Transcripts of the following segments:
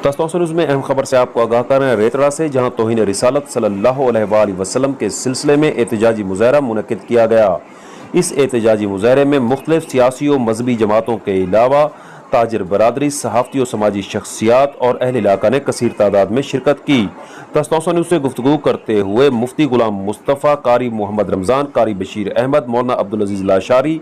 दस्तों न्यूज़ में अहम खबर से आपको आगाह कर रहे हैं रेतड़ा से, जहां तौहीन रिसालत सल्लल्लाहु अलैहि वसल्लम के सिलसिले में एहतजाजी मुजाहरा मुनक्किद किया गया। इस एहतजाजी मुजाहरे में मुख्तलिफ सियासी और मजहबी जमातों के अलावा ताजिर बरादरी, सहाफ़ती और समाजी शख्सियात और अहल इलाका ने कसीर तादाद में शिरकत की। दस्तों न्यूज़ से गुफ्तगू करते हुए मुफ्ती गुलाम मुस्तफ़ा, कारी मोहम्मद रमज़ान, कारी बशीर अहमद, मौलाना अब्दुल अजीज़ लाशारी,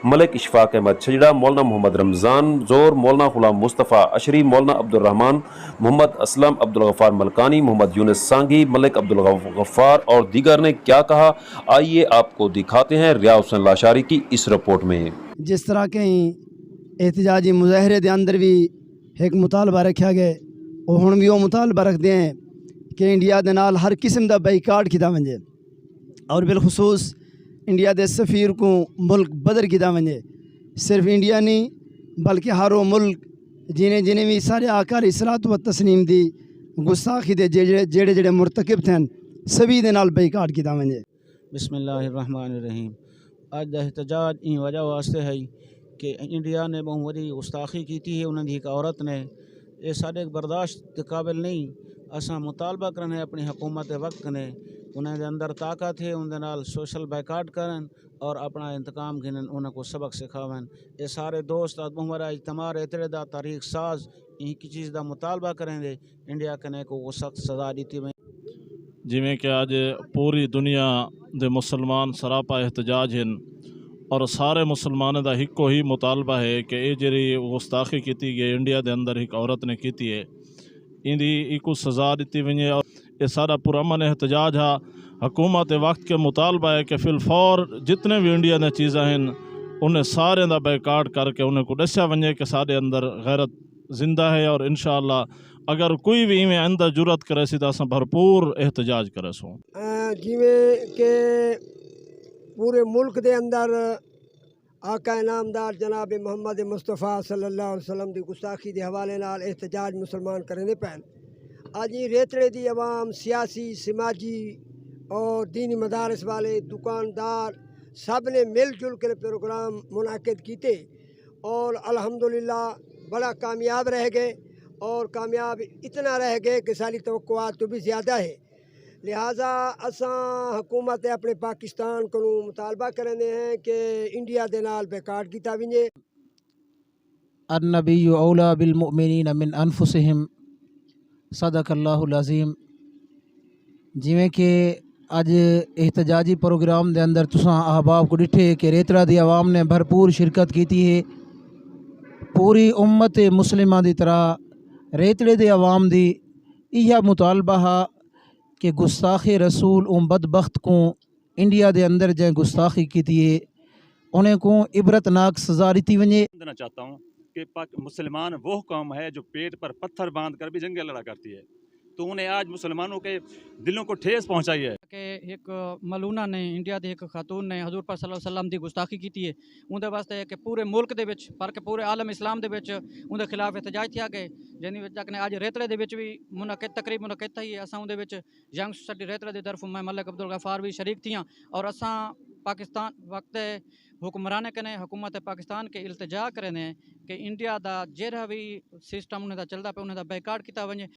मलिक इशफाक अहमद छजड़ा, मौलाना मोहम्मद रमज़ान जोर, मौलाना गुलाम मुस्तफ़ा अशरी, मौलाना अब्दुल रहमान, मोहम्मद असलम, अब्दुल गफ़ार मलकानी, मोहम्मद यूनुस सांगी, मलिक अब्दुल गफ़ार और दीगर ने क्या कहा, आइए आपको दिखाते हैं रिया हुसैन लाशारी की इस रिपोर्ट में। जिस तरह के एहतजाजी मुजाहरे के अंदर भी एक मुतालबा रखा गया, और हुण भी वो मुतालबा रखते हैं कि इंडिया के नाल हर किस्म का बाईकाट किया वजे, और बिलखसूस इंडिया के सफ़ीर को मुल्क बदर किया वजे। सिर्फ इंडिया नहीं बल्कि हर वो मुल्क जिन्हें भी सारे आका अलैहिस्सलातु व तस्लीम की गुस्ताखी दे जेड़े जेड़े मुरतकिब थे सभी दे नाल बाईकाट किया वजे। बिस्मिल्लाहिर्रहमानिर्रहीम। अज दा एहतजाज इन वजह वास्ते है कि इंडिया ने बहुत बड़ी गुस्ताखी की है उन्होंने एक औरत ने, ये साढ़े बर्दाश्त के काबिल नहीं। असा मुतालबा करने अपनी हुकूमत वक्त ने उन्हें अंदर ताकत है उनके नाल सोशल बाइकाट करन और अपना इंतकाम गिनन, उनको सबक सिखावन। ये सारे दोस्त बहुमरा इज्तमार एतरे दा तारीख साज एक चीज़ का मुतालबा करेंगे इंडिया कने को सख्त सज़ा दी वही। जिमें कि अज पूरी दुनिया दे मुसलमान सरापा एहतजाज हैं और सारे मुसलमानों का हिको ही मुतालबा है कि ये जी गुस्ताखी की गई इंडिया के अंदर एक औरत ने की है, इंदी इको सज़ा दी वजे। और ये सारा पुरअमन एहतजाज है। हुकूमत वक्त के मुतालबा है कि फिलफौर जितने भी इंडिया ने चीज़ा हैं उन्हें सारे का बाइकाट करके उन्हें को दसिया वजे कि साढ़े अंदर गैरत जिंदा है, और इंशाअल्लाह अगर कोई भी इवें अंदर जुरत करे सी तो अस भरपूर एहतजाज करे सो। जिमें कि पूरे मुल्क के अंदर आका इनामदार जनाब मोहम्मद मुस्तफ़ा सल्लल्लाहु अलैहि वसल्लम की गुस्ताखी के हवाले नाल एहतजाज मुसलमान करेंदे पैन। अज रेतड़े की अवाम सियासी, समाजी और दीनी मदारस वाले दुकानदार सब ने मिलजुल कर प्रोग्राम मुनाकिद किए और अल्हम्दुलिल्लाह बड़ा कामयाब रह गए, और कामयाब इतना रह गए कि सारी तवक्कुआत तो भी ज़्यादा है। लिहाजा असां हुकूमत अपने पाकिस्तान को मुतालबा करते हैं कि इंडिया के नाल बाइकाट किया वजे। अन्नबिय्यु औला बिल मुमिनीन मिन अनफुसिहिम सदकल्लाहुल अज़ीम। जिमें कि अज एहतजाजी प्रोग्राम के अंदर तुसां अहबाब को डिठे कि रेतड़ा की आवाम ने भरपूर शिरकत की है। पूरी उम्मत मुस्लिमा की तरह रेतड़े के आवाम की यह मुतालबा है कि गुस्ताखी रसूल उन बदबख्त को इंडिया के अंदर जै गुस्ताखी की है उन्हें को इबरतनाक सज़ा दी वजे। देना चाहता हूँ कि मुसलमान वो कौम है जो पेट पर पत्थर बांध कर भी जंगें लड़ा करती है, तो उन्हें आज मुसलमानों के दिलों को ठेस पहुंचाई है कि एक मलूना ने इंडिया की एक खातून ने हजूर पाक सल्लल्लाहु अलैहि वसल्लम की गुस्ताखी की है। उनके वास्ते कि पूरे मुल्क के बल्कि पूरे आलम इस्लाम के उनके खिलाफ एहतजाज किया गए, जिन अज रेतड़े के भी मुनक़िद तकरीब मुनक़िद थी। असां उहदे विच यंग सोसाइटी रेतड़े की तरफ मैं मलिक अब्दुल गफ़ार भी शरीक थी, और असां पाकिस्तान वक्त हुक्मरान कने हुकूमत पाकिस्तान के इल्तजा करें कि इंडिया का जरा भी सिस्टम उन्हें चलता पे उन्हें बाइकाट किया वजे।